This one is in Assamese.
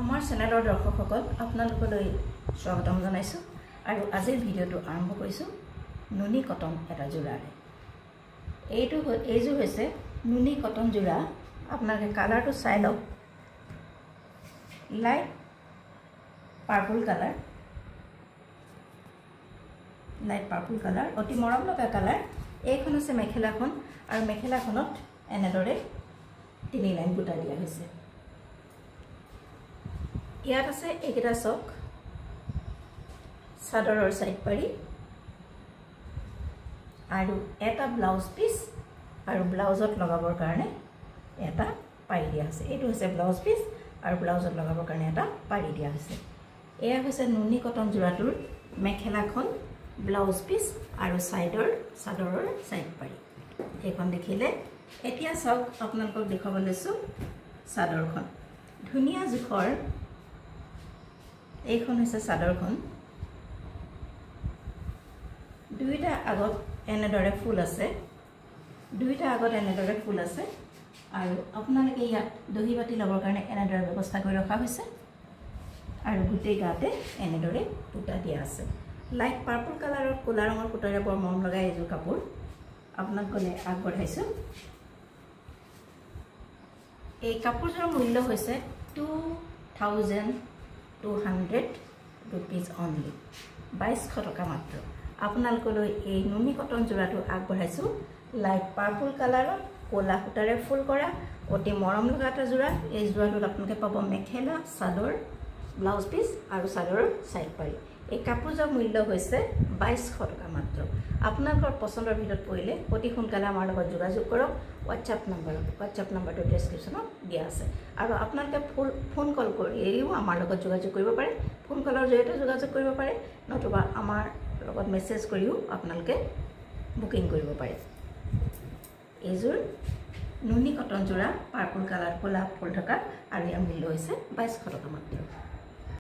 আমাৰ চেনেলৰ দৰ্শকসকল আপোনালোকলৈ স্বাগতম জনাইছো আৰু আজিৰ ভিডিঅ'টো আৰম্ভ কৰিছো নুনি কটন এটা যোৰাৰে। এইযোৰ হৈছে নুনি কটন যোৰা। আপোনালোকে কালাৰটো চাই লওক। লাইট পাৰ্পল কালাৰ অতি মৰম লগা কালাৰ। এইখন হৈছে মেখেলাখন আৰু মেখেলাখনত এনেদৰে 3 লাইন বুটা দিয়া হৈছে। ইয়াত আছে এইকেইটা চক চাদৰৰ সাইড পাৰি আৰু এটা ব্লাউজ পিস আৰু ব্লাউজত লগাবৰ কাৰণে এটা পাৰি দিয়া আছে। এইটো হৈছে ব্লাউজ পিস আৰু ব্লাউজত লগাবৰ কাৰণে এটা পাৰি দিয়া হৈছে। এয়া হৈছে নুনি কটন যোৰাটোৰ মেখেলাখন, ব্লাউজ পিস আৰু চাদৰৰ সাইড পাৰি। এইখন দেখিলে এতিয়া চাওক আপোনালোকক দেখাব লৈছো চাদৰখন। ধুনিয়া জোখৰ এইখন হৈছে চাদৰখন। দুইটা আগত এনেদৰে ফুল আছে, আৰু আপোনালোকে ইয়াত দহি বাতি লবৰ কাৰণে এনেদৰে ব্যৱস্থা কৰি ৰখা হৈছে আৰু গোটেই গাতে এনেদৰে বুটা দিয়া আছে। লাইট পাৰ্পল কালাৰৰ কোলা ৰঙৰ পুতৰে বৰ মৰম লগা এইযোৰ কাপোৰ আপোনালোকলৈ আগবঢ়াইছো। এই কাপোৰযোৰৰ মূল্য হৈছে 2200 rupees only, 2200 টকা মাত্ৰ। আপোনালোকলৈ এই নুনি কটন যোৰাটো আগবঢ়াইছো। লাইট পাৰ্পল কালাৰৰ কোলা সূতাৰে ফুল কৰা অতি মৰম লগা এটা যোৰা। এই যোৰাটোত আপোনালোকে পাব মেখেলা, চাদৰ, ব্লাউজ পিস আৰু চাদৰৰ সাইড পাৰি। এই কাপোৰযোৰৰ মূল্য হৈছে 2200 টকা মাত্ৰ। আপোনালোকৰ পছন্দৰ ভিতৰত পৰিলে অতি সোনকালে আমাৰ লগত যোগাযোগ কৰক। হোৱাটছআপ নাম্বাৰটো ডেছক্ৰিপশ্যনত দিয়া আছে আৰু আপোনালোকে ফোন কল কৰিও আমাৰ লগত যোগাযোগ কৰিব পাৰে। ফোন কলৰ জৰিয়তে যোগাযোগ কৰিব পাৰে, নতুবা আমাৰ লগত মেছেজ কৰিও আপোনালোকে বুকিং কৰিব পাৰে। এইযোৰ নুনি কটন যোৰা পাৰ্পল কালাৰ কোলা ফুল থকা আৰু ইয়াৰ মূল্য হৈছে 2200 টকা মাত্ৰ।